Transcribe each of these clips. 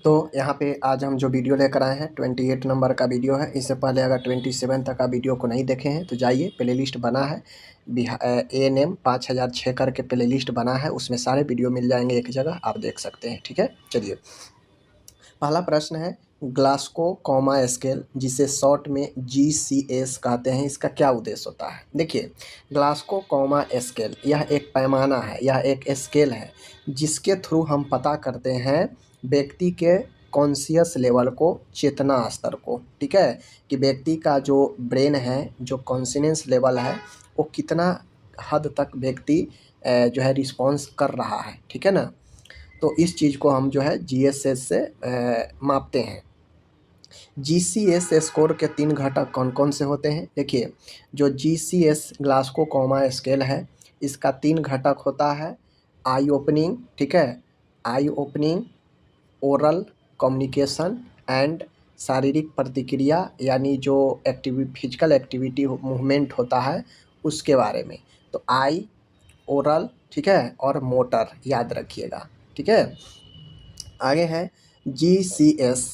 तो यहाँ पे आज हम जो वीडियो लेकर आए हैं 28 नंबर का वीडियो है। इससे पहले अगर 27 तक का वीडियो को नहीं देखे हैं तो जाइए, प्ले लिस्ट बना है ANM 5006 करके प्ले लिस्ट बना है, उसमें सारे वीडियो मिल जाएंगे एक जगह, आप देख सकते हैं। ठीक है, चलिए पहला प्रश्न है ग्लास्को कॉमा स्केल, जिसे शॉर्ट में GCS कहते हैं, इसका क्या उद्देश्य होता है। देखिए, ग्लास्को कॉमा स्केल यह एक पैमाना है, यह एक स्केल है जिसके थ्रू हम पता करते हैं व्यक्ति के कॉन्शियस लेवल को, चेतना स्तर को। ठीक है, कि व्यक्ति का जो ब्रेन है, जो कॉन्शियस लेवल है, वो कितना हद तक व्यक्ति जो है रिस्पॉन्स कर रहा है। ठीक है ना, तो इस चीज़ को हम जो है GSS से मापते हैं। GCS स्कोर के 3 घटक कौन कौन से होते हैं। देखिए, जो GCS ग्लास्को कॉमा स्केल है, इसका 3 घटक होता है। आई ओपनिंग, ठीक है, आई ओपनिंग, ओरल कम्युनिकेशन एंड शारीरिक प्रतिक्रिया, यानी जो फिजिकल एक्टिविटी मूवमेंट होता है उसके बारे में। तो आई, ओरल, ठीक है, और मोटर याद रखिएगा। ठीक है, आगे है GCS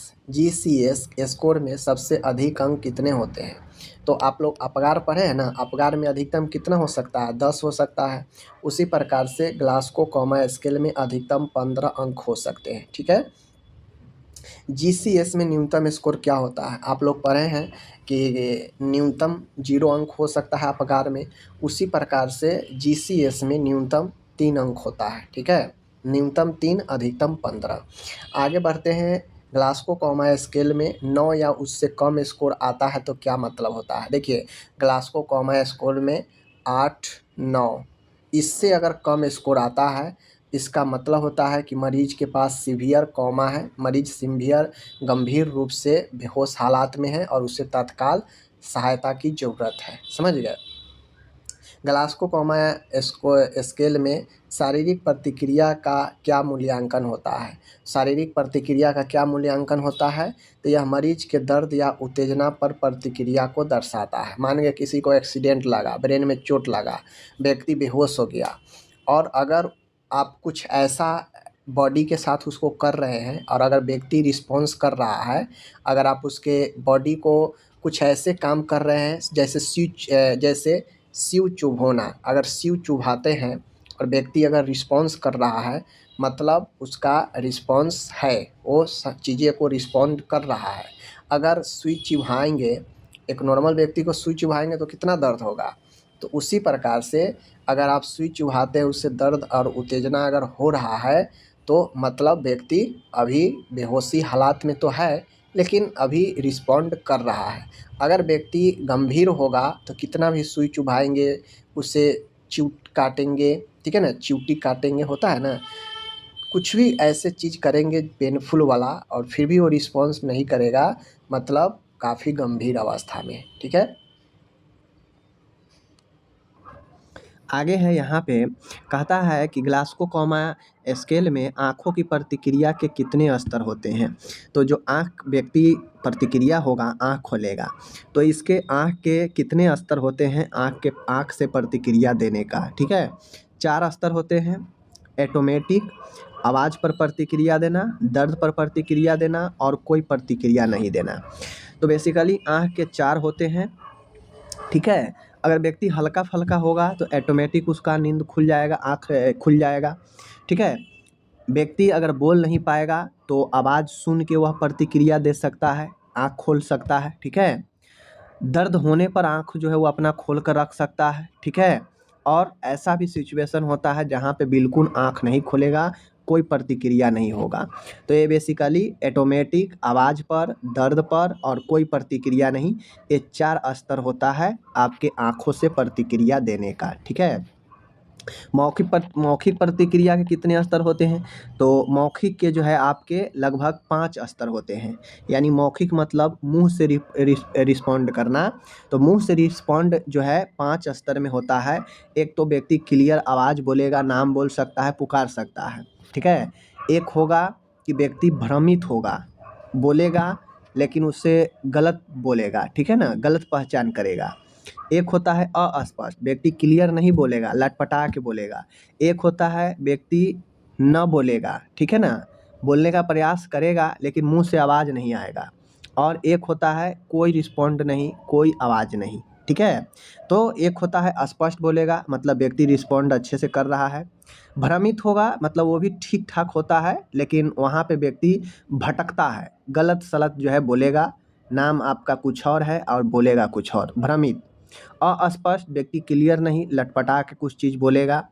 स्कोर में सबसे अधिक अंक कितने होते हैं। तो आप लोग अपगार पढ़े हैं ना, अपगार में अधिकतम कितना हो सकता है, 10 हो सकता है। उसी प्रकार से ग्लास्को कॉमा स्केल में अधिकतम 15 अंक हो सकते हैं। ठीक है, GCS में न्यूनतम स्कोर क्या होता है, आप लोग पढ़े हैं कि न्यूनतम 0 अंक हो सकता है अपगार में। उसी प्रकार से GCS में न्यूनतम 3 अंक होता है। ठीक है, न्यूनतम 3, अधिकतम 15। आगे बढ़ते हैं, ग्लास्को कॉमा स्केल में 9 या उससे कम स्कोर आता है तो क्या मतलब होता है। देखिए, ग्लास्को कॉमा स्कोर में 8, 9, इससे अगर कम स्कोर आता है, इसका मतलब होता है कि मरीज के पास सीवियर कॉमा है, मरीज सीवियर गंभीर रूप से बेहोश हालात में है और उसे तत्काल सहायता की ज़रूरत है। समझ गए। ग्लास्को कॉमा स्केल में शारीरिक प्रतिक्रिया का क्या मूल्यांकन होता है। शारीरिक प्रतिक्रिया का क्या मूल्यांकन होता है, तो यह मरीज के दर्द या उत्तेजना पर प्रतिक्रिया को दर्शाता है। मान लीजिए किसी को एक्सीडेंट लगा, ब्रेन में चोट लगा, व्यक्ति बेहोश हो गया, और अगर आप कुछ ऐसा बॉडी के साथ उसको कर रहे हैं और अगर व्यक्ति रिस्पॉन्स कर रहा है, अगर आप उसके बॉडी को कुछ ऐसे काम कर रहे हैं जैसे सिव चुभोना, अगर सिव चुभाते हैं और व्यक्ति अगर रिस्पॉन्स कर रहा है, मतलब उसका रिस्पॉन्स है, वो सब चीज़ें को रिस्पॉन्ड कर रहा है। अगर सुई चुभाएंगे, एक नॉर्मल व्यक्ति को सुई चुभाएंगे तो कितना दर्द होगा। तो उसी प्रकार से अगर आप सुई चुभाते हैं, उससे दर्द और उत्तेजना अगर हो रहा है, तो मतलब व्यक्ति अभी बेहोशी हालात में तो है, लेकिन अभी रिस्पॉन्ड कर रहा है। अगर व्यक्ति गंभीर होगा तो कितना भी सुई चुभाएंगे, उसे चूट काटेंगे, ठीक है ना, चूटी काटेंगे, होता है ना, कुछ भी ऐसे चीज़ करेंगे पेनफुल वाला, और फिर भी वो रिस्पॉन्स नहीं करेगा, मतलब काफ़ी गंभीर अवस्था में। ठीक है, आगे है यहाँ पे कहता है कि ग्लास्को कॉमा स्केल में आँखों की प्रतिक्रिया के कितने स्तर होते हैं। तो जो आँख व्यक्ति प्रतिक्रिया होगा, आँख खोलेगा, तो इसके आँख के कितने स्तर होते हैं, आँख से प्रतिक्रिया देने का। ठीक है, 4 स्तर होते हैं। ऑटोमेटिक, आवाज़ पर प्रतिक्रिया देना, दर्द पर प्रतिक्रिया देना, और कोई प्रतिक्रिया नहीं देना। तो बेसिकली आँख के 4 होते हैं। ठीक है, अगर व्यक्ति हल्का फुल्का होगा तो ऑटोमेटिक उसका नींद खुल जाएगा, आँख खुल जाएगा। ठीक है, व्यक्ति अगर बोल नहीं पाएगा तो आवाज़ सुन के वह प्रतिक्रिया दे सकता है, आँख खोल सकता है। ठीक है, दर्द होने पर आँख जो है वो अपना खोल कर रख सकता है। ठीक है, और ऐसा भी सिचुएशन होता है जहाँ पे बिल्कुल आँख नहीं खुलेगा, कोई प्रतिक्रिया नहीं होगा। तो ये बेसिकली ऑटोमेटिक, आवाज़ पर, दर्द पर, और कोई प्रतिक्रिया नहीं, ये 4 स्तर होता है आपके आँखों से प्रतिक्रिया देने का। ठीक है, मौखिक प्रतिक्रिया के कितने स्तर होते हैं। तो मौखिक के जो है आपके लगभग 5 स्तर होते हैं। यानी मौखिक मतलब मुंह से रिस्पॉन्ड करना। तो मुंह से रिस्पॉन्ड जो है 5 स्तर में होता है। एक तो व्यक्ति क्लियर आवाज़ बोलेगा, नाम बोल सकता है, पुकार सकता है। ठीक है, एक होगा कि व्यक्ति भ्रमित होगा, बोलेगा लेकिन उससे गलत बोलेगा। ठीक है ना, गलत पहचान करेगा। एक होता है अस्पष्ट, व्यक्ति क्लियर नहीं बोलेगा, लटपटा के बोलेगा। एक होता है व्यक्ति न बोलेगा, ठीक है ना, बोलने का प्रयास करेगा लेकिन मुंह से आवाज़ नहीं आएगा। और एक होता है कोई रिस्पॉन्ड नहीं, कोई आवाज़ नहीं, ठीक है। तो एक होता है स्पष्ट बोलेगा, मतलब व्यक्ति रिस्पॉन्ड अच्छे से कर रहा है। भ्रमित होगा, मतलब वो भी ठीक ठाक होता है लेकिन वहाँ पे व्यक्ति भटकता है, गलत सलत जो है बोलेगा, नाम आपका कुछ और है और बोलेगा कुछ और। भ्रमित। अस्पष्ट, व्यक्ति क्लियर नहीं, लटपटा के कुछ चीज़ बोलेगा।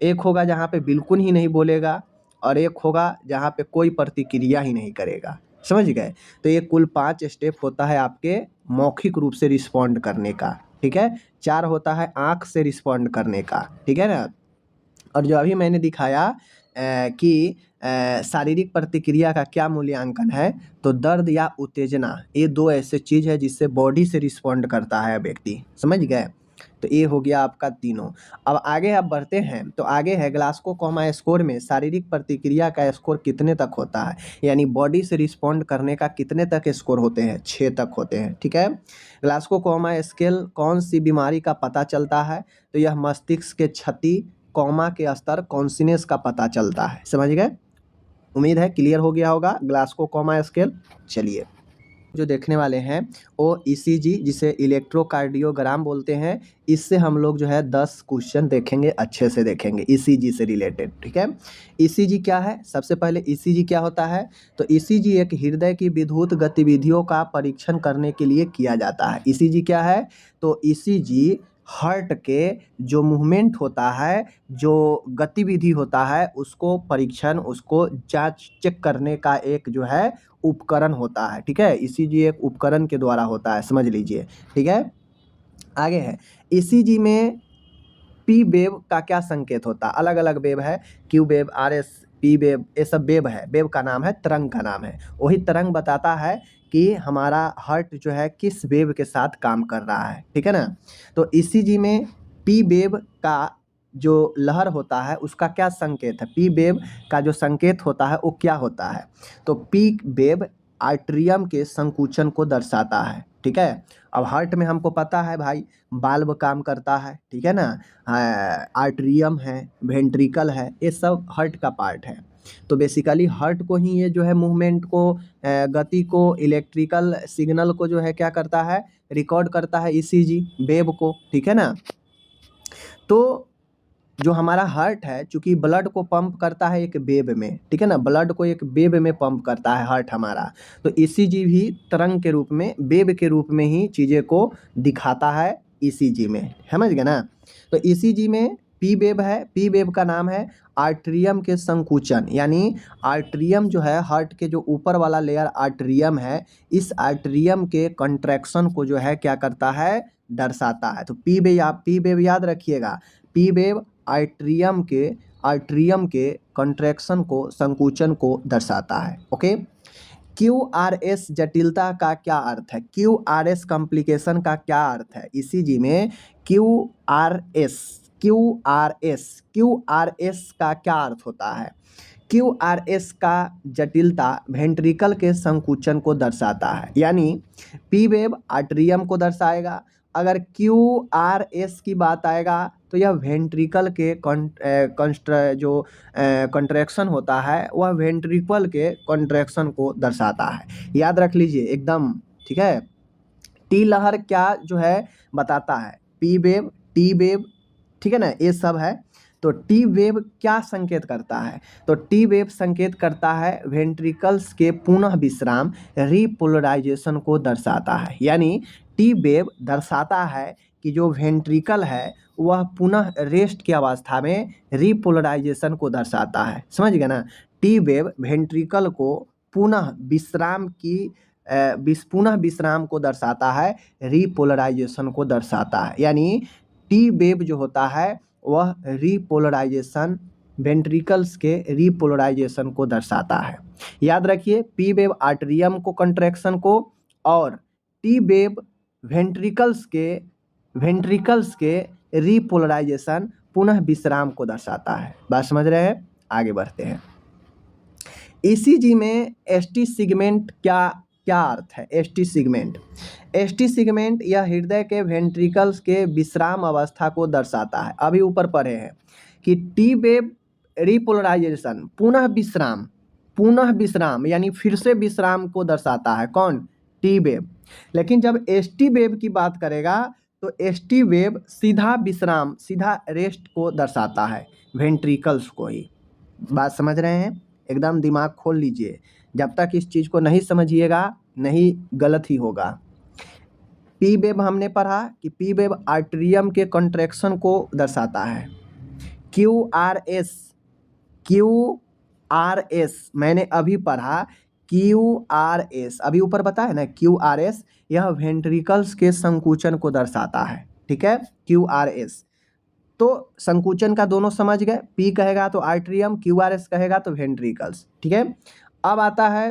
एक होगा जहाँ पे बिल्कुल ही नहीं बोलेगा और एक होगा जहाँ पे कोई प्रतिक्रिया ही नहीं करेगा। समझ गए? तो ये कुल 5 स्टेप होता है आपके मौखिक रूप से रिस्पॉन्ड करने का, ठीक है। 4 होता है आँख से रिस्पॉन्ड करने का, ठीक है ना। और जो अभी मैंने दिखाया कि शारीरिक प्रतिक्रिया का क्या मूल्यांकन है, तो दर्द या उत्तेजना, ये 2 ऐसे चीज़ है जिससे बॉडी से रिस्पॉन्ड करता है व्यक्ति। समझ गए? तो ये हो गया आपका तीनों। अब आगे आप बढ़ते हैं, तो आगे है ग्लास्को कोमा स्कोर में शारीरिक प्रतिक्रिया का स्कोर कितने तक होता है, यानी बॉडी से रिस्पॉन्ड करने का कितने तक स्कोर होते हैं, 6 तक होते हैं, ठीक है। ग्लास्को कोमा स्केल कौन सी बीमारी का पता चलता है, तो यह मस्तिष्क के क्षति, कोमा के स्तर, कॉन्सिनेस का पता चलता है। समझ गए? उम्मीद है क्लियर हो गया होगा ग्लास्को कोमा स्केल। चलिए, जो देखने वाले हैं वो ईसीजी, जिसे इलेक्ट्रोकार्डियोग्राम बोलते हैं, इससे हम लोग जो है 10 क्वेश्चन देखेंगे, अच्छे से देखेंगे ईसीजी से रिलेटेड, ठीक है। ईसीजी क्या है? सबसे पहले ईसीजी क्या होता है, तो ईसीजी एक हृदय की विद्युत गतिविधियों का परीक्षण करने के लिए किया जाता है। ईसीजी क्या है, तो ईसीजी हार्ट के जो मूवमेंट होता है, जो गतिविधि होता है, उसको परीक्षण, उसको जांच चेक करने का एक जो है उपकरण होता है, ठीक है। ईसीजी एक उपकरण के द्वारा होता है, समझ लीजिए, ठीक है। आगे है ईसीजी में पी वेव का क्या संकेत होता है। अलग अलग वेव है, Q wave, RS, P wave, ये सब वेव है। वेव का नाम है, तरंग का नाम है। वही तरंग बताता है कि हमारा हार्ट जो है किस वेव के साथ काम कर रहा है, ठीक है ना। तो ईसीजी में पी वेव का जो लहर होता है उसका क्या संकेत है, पी वेव का जो संकेत होता है वो क्या होता है, तो पी वेव आर्ट्रियम के संकुचन को दर्शाता है, ठीक है। अब हार्ट में हमको पता है भाई, बाल्ब काम करता है, ठीक है ना, आर्ट्रियम है, वेंट्रिकल है, ये सब हार्ट का पार्ट है। तो बेसिकली हार्ट को ही ये जो है मूवमेंट को, गति को, इलेक्ट्रिकल सिग्नल को जो है क्या करता है, रिकॉर्ड करता है ईसीजी वेव को, ठीक है ना। तो जो हमारा हार्ट है, चूंकि ब्लड को पंप करता है एक वेव में, ठीक है ना, ब्लड को एक वेव में पंप करता है हार्ट हमारा, तो ईसीजी भी तरंग के रूप में, वेव के रूप में ही चीज़ें को दिखाता है ईसीजी में, समझ गए ना। तो ईसीजी में पी वेव है, पी वेव का नाम है आर्ट्रियम के संकुचन, यानी आर्ट्रियम जो है, हार्ट के जो ऊपर वाला लेयर आर्ट्रियम है, इस आर्ट्रियम के कंट्रैक्शन को जो है क्या करता है, दर्शाता है। तो पी वेव याद रखिएगा, पी वेव आर्ट्रियम के कंट्रैक्शन को, संकुचन को दर्शाता है, ओके। क्यू आर एस जटिलता का क्या अर्थ है, क्यू आर एस कॉम्प्लिकेशन का क्या अर्थ है ईसीजी में, Q R S, Q R S का क्या अर्थ होता है, क्यू आर एस का जटिलता वेंट्रिकल के संकुचन को दर्शाता है, यानी पी वेव आर्ट्रियम को दर्शाएगा, अगर क्यू आर एस की बात आएगा तो यह वेंट्रिकल के कंट्रैक्शन होता है, वह वेंट्रिकल के कंट्रैक्शन को दर्शाता है। याद रख लीजिए एकदम, ठीक है। टी लहर क्या जो है बताता है, पी वेव, टी वेव, ठीक है ना, ये सब है। तो टी वेव क्या संकेत करता है, तो टी वेव संकेत करता है वेंट्रिकल्स के पुनः विश्राम, रीपोलराइजेशन को दर्शाता है, यानी टी वेव दर्शाता है कि जो वेंट्रिकल है वह पुनः रेस्ट की अवस्था में रीपोलराइजेशन को दर्शाता है, समझ गए ना। टी वेव वेंट्रिकल को पुनः विश्राम की पुनः विश्राम को दर्शाता है, रीपोलराइजेशन को दर्शाता है, यानी टी वेव जो होता है वह रीपोलराइजेशन, वेंट्रिकल्स के रीपोलराइजेशन को दर्शाता है। याद रखिए, पी वेव आर्ट्रियम को कंट्रैक्शन को, और टी वेव वेंट्रिकल्स के रीपोलराइजेशन, पुनः विश्राम को दर्शाता है। बात समझ रहे हैं? आगे बढ़ते हैं। ईसीजी में एसटी सेगमेंट क्या अर्थ है, एसटी सेगमेंट यह हृदय के वेंट्रिकल्स के विश्राम अवस्था को दर्शाता है। अभी ऊपर पढ़े हैं कि टी वेव रीपोलराइजेशन, पुनः विश्राम, पुनः विश्राम यानी फिर से विश्राम को दर्शाता है। कौन? T wave. लेकिन जब एस टी वेव की बात करेगा तो एस टी वेव सीधा विश्राम, सीधा रेस्ट को दर्शाता है, वेंट्रिकल्स को ही। बात समझ रहे हैं? एकदम दिमाग खोल लीजिए, जब तक इस चीज़ को नहीं समझिएगा नहीं, गलत ही होगा। पी वेव हमने पढ़ा कि पी वेव आर्ट्रियम के कॉन्ट्रैक्शन को दर्शाता है। Q R S, Q R S मैंने अभी पढ़ा, क्यू आर एस अभी ऊपर बताया ना, क्यू आर एस यह वेंट्रिकल्स के संकुचन को दर्शाता है। ठीक है, क्यू आर एस तो संकुचन का दोनों समझ गए, पी कहेगा तो आर्ट्रियम, क्यू आर एस कहेगा तो वेंट्रिकल्स। ठीक है, अब आता है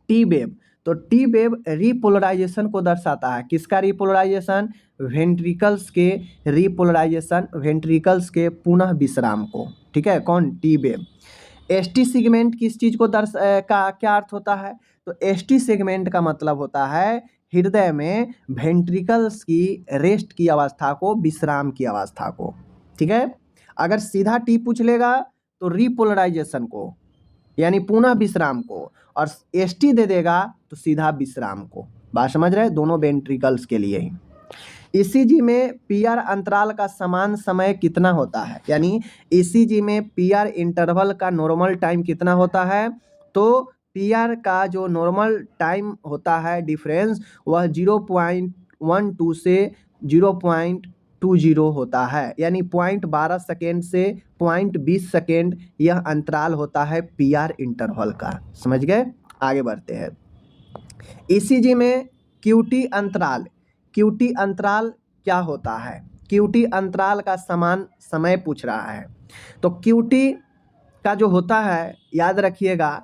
टी वेव। तो टी वेव रिपोलराइजेशन को दर्शाता है। किसका रिपोलराइजेशन? वेंट्रिकल्स के रिपोलराइजेशन, वेंट्रिकल्स के पुनः विश्राम को। ठीक है, कौन? T wave. S T segment किस चीज़ को का क्या अर्थ होता है? तो एस टी सेगमेंट का मतलब होता है हृदय में वेंट्रिकल्स की रेस्ट की अवस्था को, विश्राम की अवस्था को। ठीक है, अगर सीधा टी पूछ लेगा तो रिपोलराइजेशन को यानी पुनः विश्राम को, और एस टी दे देगा तो सीधा विश्राम को। बात समझ रहे हैं? दोनों वेंट्रिकल्स के लिए ही। ईसीजी में पीआर अंतराल का समान समय कितना होता है? यानी ईसीजी में पीआर इंटरवल का नॉर्मल टाइम कितना होता है? तो पीआर का जो नॉर्मल टाइम होता है डिफरेंस, वह 0.12 से 0.20 होता है, यानी 0.12 सेकेंड से 0.20 सेकेंड यह अंतराल होता है पीआर इंटरवल का। समझ गए? आगे बढ़ते हैं। ईसीजी में क्यूटी अंतराल, क्यूटी अंतराल क्या होता है? क्यूटी अंतराल का समान समय पूछ रहा है। तो क्यूटी का जो होता है याद रखिएगा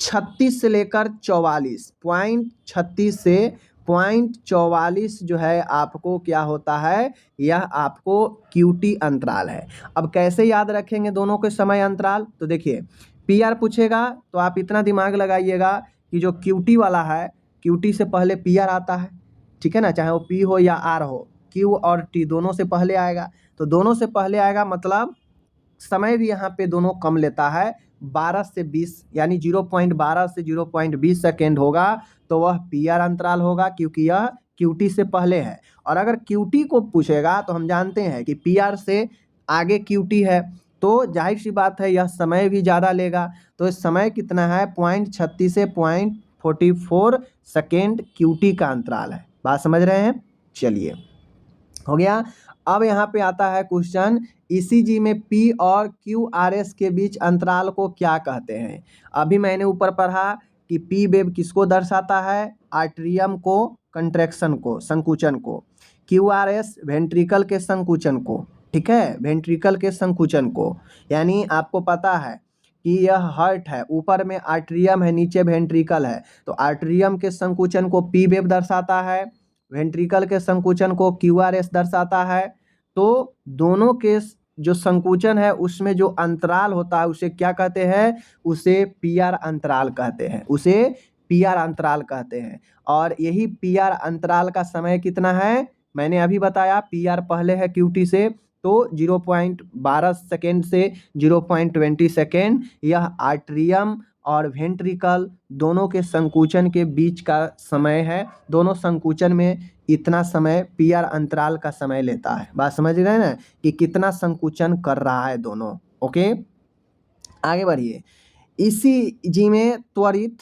36 से लेकर 44, 0.36 से 0.44 जो है आपको क्या होता है, यह आपको क्यूटी अंतराल है। अब कैसे याद रखेंगे दोनों के समय अंतराल? तो देखिए, पी आर पूछेगा तो आप इतना दिमाग लगाइएगा कि जो क्यूटी वाला है, क्यूटी से पहले पी आर आता है। ठीक है ना, चाहे वो पी हो या आर हो, क्यू और टी दोनों से पहले आएगा। तो दोनों से पहले आएगा मतलब समय भी यहाँ पे दोनों कम लेता है, 12 से 20, यानी 0.12 से 0.20 सेकेंड होगा तो वह पी आर अंतराल होगा, क्योंकि यह क्यूटी से पहले है। और अगर क्यूटी को पूछेगा तो हम जानते हैं कि पी आर से आगे क्यूटी है, तो जाहिर सी बात है यह समय भी ज़्यादा लेगा। तो इस समय कितना है? 0.36 से 0.44 सेकेंड क्यूटी का अंतराल है। बात समझ रहे हैं? चलिए, हो गया। अब यहाँ पे आता है क्वेश्चन, ईसीजी में पी और क्यू आर एस के बीच अंतराल को क्या कहते हैं? अभी मैंने ऊपर पढ़ा कि पी वेव किसको दर्शाता है? आर्ट्रियम को, कंट्रैक्शन को, संकुचन को। क्यू आर एस वेंट्रिकल के संकुचन को। ठीक है, वेंट्रिकल के संकुचन को, यानी आपको पता है कि यह हार्ट है, ऊपर में आर्ट्रियम है, नीचे वेंट्रिकल है, तो आर्ट्रियम के संकुचन को पी वेव दर्शाता है, वेंट्रिकल के संकुचन को क्यू आर एस दर्शाता है। तो दोनों के जो संकुचन है उसमें जो अंतराल होता है उसे क्या कहते हैं? उसे पी आर अंतराल कहते हैं, उसे पी आर अंतराल कहते हैं। और यही पी आर अंतराल का समय कितना है? मैंने अभी बताया, पी आर पहले है क्यूटी से, तो 0.12 सेकेंड से 0.20 सेकेंड यह आर्ट्रियम और वेंट्रिकल दोनों के संकुचन के बीच का समय है। दोनों संकुचन में इतना समय पी आर अंतराल का समय लेता है। बात समझ रहे हैं ना कि कितना संकुचन कर रहा है दोनों। ओके, आगे बढ़िए। ईसीजी में त्वरित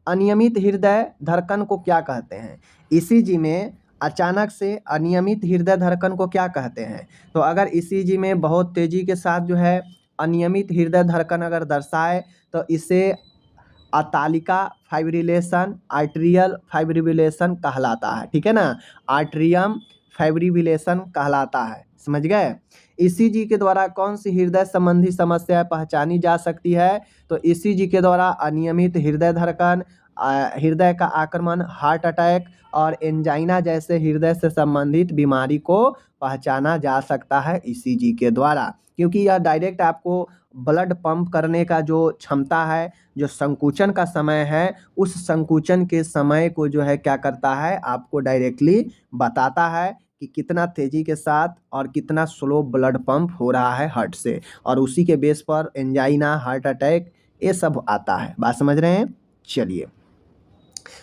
अनियमित हृदय धड़कन को क्या कहते हैं? ईसीजी में अचानक से अनियमित हृदय धड़कन को क्या कहते हैं? तो अगर ईसीजी में बहुत तेजी के साथ जो है अनियमित हृदय धड़कन अगर दर्शाए तो इसे अतालिका फाइब्रिलेशन, आर्ट्रियल फाइब्रिलेशन कहलाता है। ठीक है ना, आर्ट्रियम फाइब्रिलेशन कहलाता है। समझ गए? ईसीजी के द्वारा कौन सी हृदय संबंधी समस्या पहचानी जा सकती है? तो ईसीजी के द्वारा अनियमित हृदय धड़कन, हृदय का आक्रमण, हार्ट अटैक और एंजाइना जैसे हृदय से संबंधित बीमारी को पहचाना जा सकता है ईसीजी के द्वारा, क्योंकि यह डायरेक्ट आपको ब्लड पंप करने का जो क्षमता है, जो संकुचन का समय है, उस संकुचन के समय को जो है क्या करता है, आपको डायरेक्टली बताता है कि कितना तेजी के साथ और कितना स्लो ब्लड पंप हो रहा है हार्ट से, और उसी के बेस पर एंजाइना, हार्ट अटैक ये सब आता है। बात समझ रहे हैं? चलिए,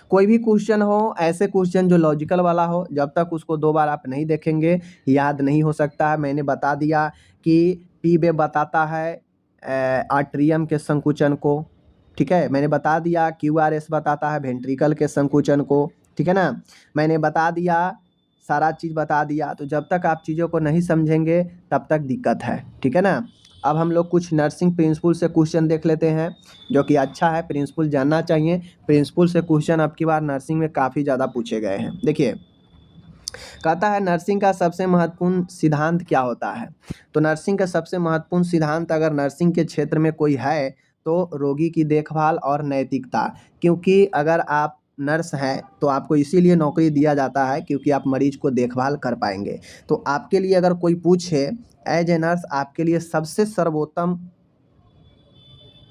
कोई भी क्वेश्चन हो, ऐसे क्वेश्चन जो लॉजिकल वाला हो, जब तक उसको 2 बार आप नहीं देखेंगे याद नहीं हो सकता है। मैंने बता दिया कि पी वेव बताता है आर्टरियम के संकुचन को, ठीक है। मैंने बता दिया क्यूआरएस बताता है वेंट्रिकल के संकुचन को, ठीक है ना। मैंने बता दिया, सारा चीज़ बता दिया। तो जब तक आप चीज़ों को नहीं समझेंगे तब तक दिक्कत है, ठीक है ना। अब हम लोग कुछ नर्सिंग प्रिंसिपल से क्वेश्चन देख लेते हैं, जो कि अच्छा है, प्रिंसिपल जानना चाहिए। प्रिंसिपल से क्वेश्चन अब की बार नर्सिंग में काफ़ी ज़्यादा पूछे गए हैं। देखिए, कहता है नर्सिंग का सबसे महत्वपूर्ण सिद्धांत क्या होता है। तो नर्सिंग का सबसे महत्वपूर्ण सिद्धांत अगर नर्सिंग के क्षेत्र में कोई है तो रोगी की देखभाल और नैतिकता। क्योंकि अगर आप नर्स हैं तो आपको इसीलिए नौकरी दिया जाता है क्योंकि आप मरीज को देखभाल कर पाएंगे। तो आपके लिए अगर कोई पूछे एज ए नर्स आपके लिए सबसे सर्वोत्तम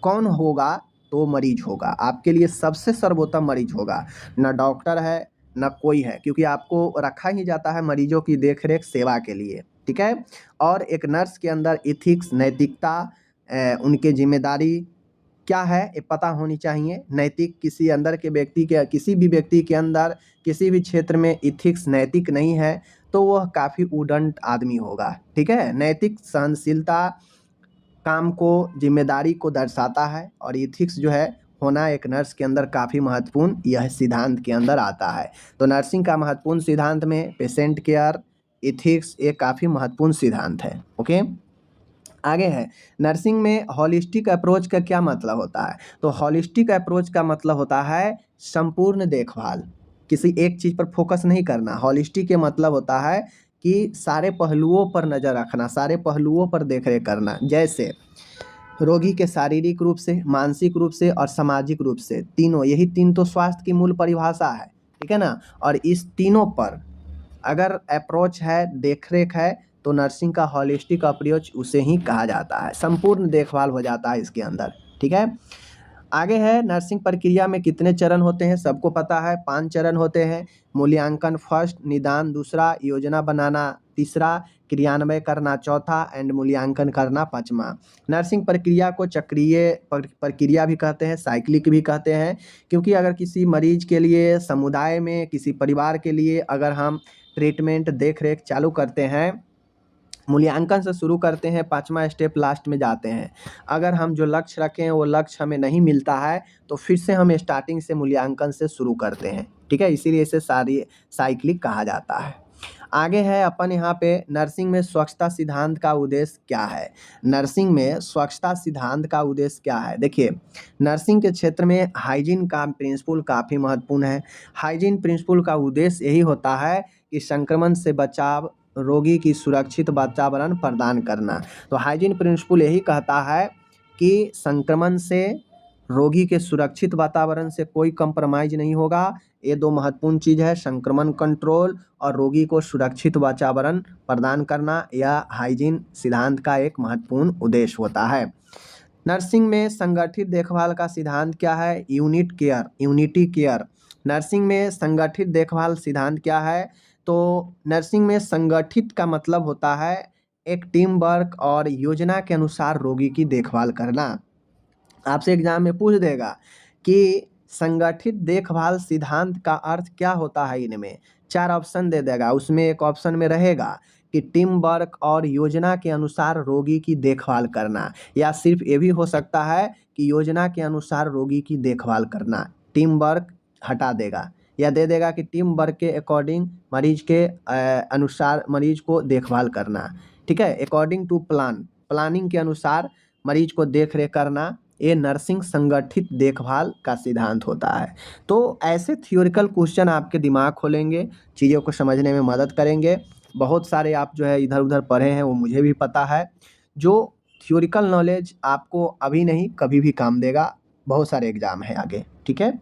कौन होगा, तो मरीज होगा। आपके लिए सबसे सर्वोत्तम मरीज होगा, ना डॉक्टर है ना कोई है, क्योंकि आपको रखा ही जाता है मरीजों की देखरेख सेवा के लिए, ठीक है। और एक नर्स के अंदर इथिक्स, नैतिकता, उनके जिम्मेदारी क्या है ये पता होनी चाहिए। नैतिक किसी अंदर के व्यक्ति के, किसी भी व्यक्ति के अंदर किसी भी क्षेत्र में इथिक्स नैतिक नहीं है तो वह काफ़ी उदंड आदमी होगा, ठीक है। नैतिक सहनशीलता काम को, जिम्मेदारी को दर्शाता है, और इथिक्स जो है होना एक नर्स के अंदर काफ़ी महत्वपूर्ण, यह सिद्धांत के अंदर आता है। तो नर्सिंग का महत्वपूर्ण सिद्धांत में पेशेंट केयर, इथिक्स, ये काफ़ी महत्वपूर्ण सिद्धांत है। ओके, आगे है नर्सिंग में हॉलिस्टिक अप्रोच का क्या मतलब होता है। तो हॉलिस्टिक अप्रोच का मतलब होता है संपूर्ण देखभाल, किसी एक चीज़ पर फोकस नहीं करना। हॉलिस्टिक के मतलब होता है कि सारे पहलुओं पर नज़र रखना, सारे पहलुओं पर देखरेख करना। जैसे रोगी के शारीरिक रूप से, मानसिक रूप से और सामाजिक रूप से, तीनों, यही तीन तो स्वास्थ्य की मूल परिभाषा है, ठीक है ना। और इस तीनों पर अगर अप्रोच है, देखरेख है, तो नर्सिंग का हॉलिस्टिक अप्रोच उसे ही कहा जाता है। संपूर्ण देखभाल हो जाता है इसके अंदर, ठीक है। आगे है नर्सिंग प्रक्रिया में कितने चरण होते हैं, सबको पता है 5 चरण होते हैं। मूल्यांकन फर्स्ट, निदान दूसरा, योजना बनाना तीसरा, क्रियान्वय करना चौथा, एंड मूल्यांकन करना पाँचवा। नर्सिंग प्रक्रिया को चक्रीय प्रक्रिया भी कहते हैं, साइक्लिक भी कहते हैं, क्योंकि अगर किसी मरीज के लिए, समुदाय में किसी परिवार के लिए अगर हम ट्रीटमेंट देख रेख चालू करते हैं, मूल्यांकन से शुरू करते हैं, 5वां स्टेप लास्ट में जाते हैं। अगर हम जो लक्ष्य रखें हैं वो लक्ष्य हमें नहीं मिलता है तो फिर से हम स्टार्टिंग से मूल्यांकन से शुरू करते हैं, ठीक है। इसीलिए इसे सारी साइक्लिक कहा जाता है। आगे है अपन यहाँ पे नर्सिंग में स्वच्छता सिद्धांत का उद्देश्य क्या है। नर्सिंग में स्वच्छता सिद्धांत का उद्देश्य क्या है। देखिए, नर्सिंग के क्षेत्र में हाइजीन का प्रिंसिपल काफ़ी महत्वपूर्ण है। हाइजीन प्रिंसिपल का उद्देश्य यही होता है कि संक्रमण से बचाव, रोगी की सुरक्षित वातावरण प्रदान करना। तो हाइजीन प्रिंसिपल यही कहता है कि संक्रमण से, रोगी के सुरक्षित वातावरण से कोई कंप्रोमाइज नहीं होगा। ये 2 महत्वपूर्ण चीज़ है, संक्रमण कंट्रोल और रोगी को सुरक्षित वातावरण प्रदान करना। यह हाइजीन सिद्धांत का एक महत्वपूर्ण उद्देश्य होता है। नर्सिंग में संगठित देखभाल का सिद्धांत क्या है। Unit care, unity care. Nursing में संगठित देखभाल सिद्धांत क्या है। तो नर्सिंग में संगठित का मतलब होता है एक टीम वर्क और योजना के अनुसार रोगी की देखभाल करना। आपसे एग्जाम में पूछ देगा कि संगठित देखभाल सिद्धांत का अर्थ क्या होता है। इनमें 4 ऑप्शन दे देगा, उसमें एक ऑप्शन में रहेगा कि टीम वर्क और योजना के अनुसार रोगी की देखभाल करना, या सिर्फ ये भी हो सकता है कि योजना के अनुसार रोगी की देखभाल करना। टीम वर्क हटा देगा, या दे देगा कि टीम वर्क के अकॉर्डिंग मरीज के अनुसार मरीज को देखभाल करना, ठीक है। अकॉर्डिंग टू प्लान, प्लानिंग के अनुसार मरीज को देख रेख करना। ये नर्सिंग संगठित देखभाल का सिद्धांत होता है। तो ऐसे थियोरिकल क्वेश्चन आपके दिमाग खोलेंगे, चीज़ों को समझने में मदद करेंगे। बहुत सारे आप जो है इधर उधर पढ़े हैं, वो मुझे भी पता है। जो थियोरिकल नॉलेज आपको अभी नहीं कभी भी काम देगा। बहुत सारे एग्जाम हैं आगे, ठीक है।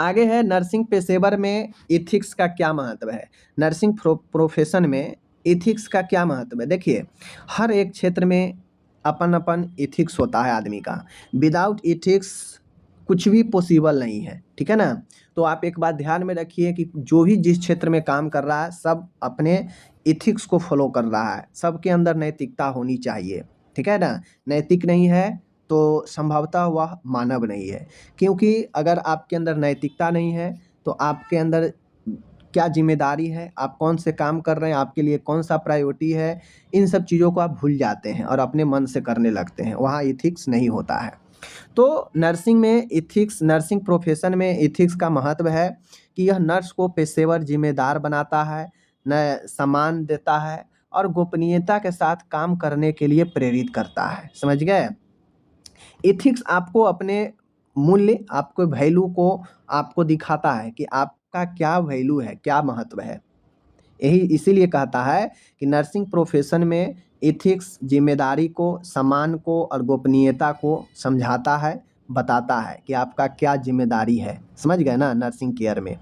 आगे है नर्सिंग पेशेवर में इथिक्स का क्या महत्व है। नर्सिंग प्रोफेशन में इथिक्स का क्या महत्व है। देखिए, हर एक क्षेत्र में अपन अपन इथिक्स होता है आदमी का। विदाउट इथिक्स कुछ भी पॉसिबल नहीं है, ठीक है ना। तो आप एक बात ध्यान में रखिए कि जो भी जिस क्षेत्र में काम कर रहा है सब अपने इथिक्स को फॉलो कर रहा है, सबके अंदर नैतिकता होनी चाहिए, ठीक है ना। नैतिक नहीं है तो संभवतः वह मानव नहीं है। क्योंकि अगर आपके अंदर नैतिकता नहीं है तो आपके अंदर क्या जिम्मेदारी है, आप कौन से काम कर रहे हैं, आपके लिए कौन सा प्रायोरिटी है, इन सब चीज़ों को आप भूल जाते हैं और अपने मन से करने लगते हैं। वहाँ इथिक्स नहीं होता है। तो नर्सिंग में इथिक्स, नर्सिंग प्रोफेशन में इथिक्स का महत्व है कि यह नर्स को पेशेवर जिम्मेदार बनाता है, न सम्मान देता है और गोपनीयता के साथ काम करने के लिए प्रेरित करता है। समझ गए? एथिक्स आपको अपने मूल्य, आपको वैल्यू को आपको दिखाता है कि आपका क्या वैल्यू है, क्या महत्व है। यही इसीलिए कहता है कि नर्सिंग प्रोफेशन में एथिक्स जिम्मेदारी को, सम्मान को और गोपनीयता को समझाता है, बताता है कि आपका क्या जिम्मेदारी है। समझ गए ना? नर्सिंग केयर में,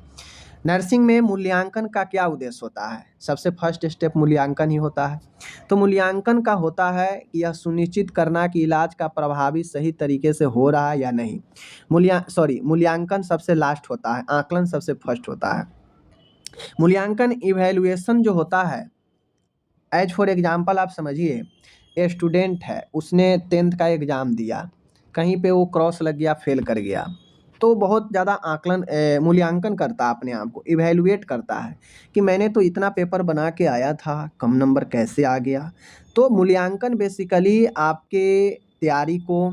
नर्सिंग में मूल्यांकन का क्या उद्देश्य होता है? सबसे फर्स्ट स्टेप मूल्यांकन ही होता है। तो मूल्यांकन का होता है कि यह सुनिश्चित करना कि इलाज का प्रभावी सही तरीके से हो रहा है या नहीं। मूल्यांकन सबसे लास्ट होता है, आकलन सबसे फर्स्ट होता है। मूल्यांकन इवैल्यूएशन जो होता है, एज फॉर एग्जांपल आप समझिए, ए स्टूडेंट है, उसने 10th का एग्ज़ाम दिया, कहीं पे वो क्रॉस लग गया, फेल कर गया, तो बहुत ज़्यादा आकलन मूल्यांकन करता है, अपने आप को इवैल्यूएट करता है कि मैंने तो इतना पेपर बना के आया था, कम नंबर कैसे आ गया। तो मूल्यांकन बेसिकली आपके तैयारी को,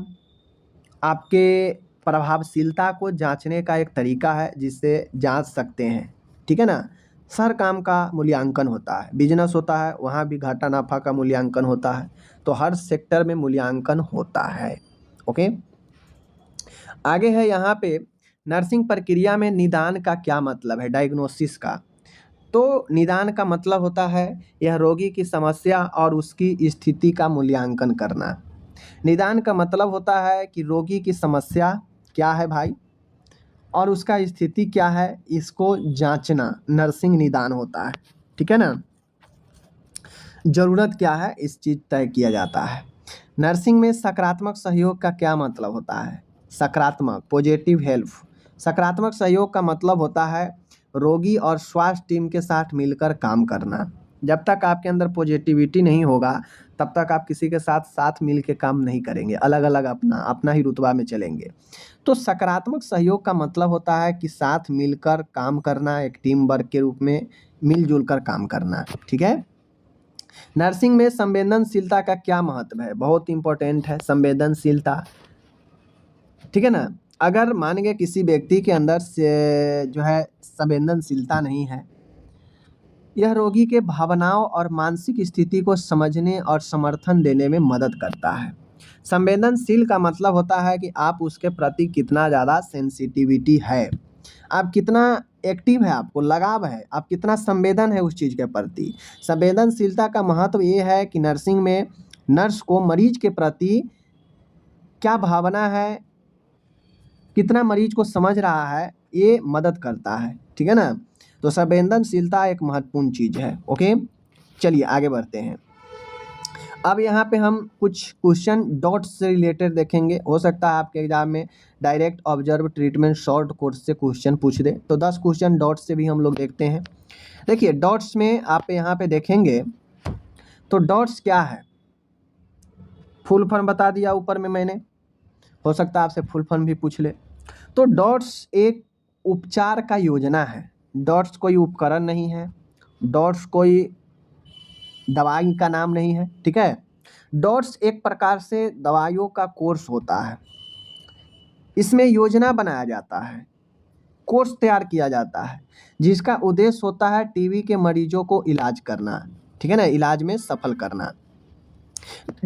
आपके प्रभावशीलता को जांचने का एक तरीका है जिससे जांच सकते हैं। ठीक है ना? हर काम का मूल्यांकन होता है, बिजनेस होता है वहाँ भी घाटा नाफा का मूल्यांकन होता है। तो हर सेक्टर में मूल्यांकन होता है। ओके, आगे है यहाँ पे नर्सिंग प्रक्रिया में निदान का क्या मतलब है, डायग्नोसिस का। तो निदान का मतलब होता है यह रोगी की समस्या और उसकी स्थिति का मूल्यांकन करना। निदान का मतलब होता है कि रोगी की समस्या क्या है भाई और उसका स्थिति क्या है, इसको जांचना नर्सिंग निदान होता है। ठीक है ना? ज़रूरत क्या है, इस चीज़ तय किया जाता है। नर्सिंग में सकारात्मक सहयोग का क्या मतलब होता है? सकारात्मक, पॉजिटिव हेल्प। सकारात्मक सहयोग का मतलब होता है रोगी और स्वास्थ्य टीम के साथ मिलकर काम करना। जब तक आपके अंदर पॉजिटिविटी नहीं होगा तब तक आप किसी के साथ साथ मिल के काम नहीं करेंगे, अलग अलग अपना अपना ही रुतबा में चलेंगे। तो सकारात्मक सहयोग का मतलब होता है कि साथ मिलकर काम करना, एक टीम वर्क के रूप में मिलजुल कर काम करना। ठीक है? नर्सिंग में संवेदनशीलता का क्या महत्व है? बहुत इंपॉर्टेंट है संवेदनशीलता। ठीक है ना? अगर मान गए किसी व्यक्ति के अंदर से जो है संवेदनशीलता नहीं है, यह रोगी के भावनाओं और मानसिक स्थिति को समझने और समर्थन देने में मदद करता है। संवेदनशील का मतलब होता है कि आप उसके प्रति कितना ज़्यादा सेंसिटिविटी है, आप कितना एक्टिव है, आपको लगाव है, आप कितना संवेदन है उस चीज़ के प्रति। संवेदनशीलता का महत्व ये है कि नर्सिंग में नर्स को मरीज के प्रति क्या भावना है, कितना मरीज को समझ रहा है, ये मदद करता है। ठीक है ना? तो संवेदनशीलता एक महत्वपूर्ण चीज़ है। ओके, चलिए आगे बढ़ते हैं। अब यहाँ पे हम कुछ क्वेश्चन डॉट्स से रिलेटेड देखेंगे। हो सकता है आपके एग्जाम में direct observe treatment short course से क्वेश्चन पूछ दे, तो 10 क्वेश्चन डॉट्स से भी हम लोग देखते हैं। देखिए डॉट्स में आप यहाँ पे देखेंगे तो डॉट्स क्या है, फुल फॉर्म बता दिया ऊपर में मैंने, हो सकता है आपसे फुल फॉर्म भी पूछ ले। तो डॉट्स एक उपचार का योजना है, डॉट्स कोई उपकरण नहीं है, डॉट्स कोई दवाई का नाम नहीं है। ठीक है? डॉट्स एक प्रकार से दवाइयों का कोर्स होता है, इसमें योजना बनाया जाता है, कोर्स तैयार किया जाता है जिसका उद्देश्य होता है टीबी के मरीजों को इलाज करना। ठीक है ना? इलाज में सफल करना।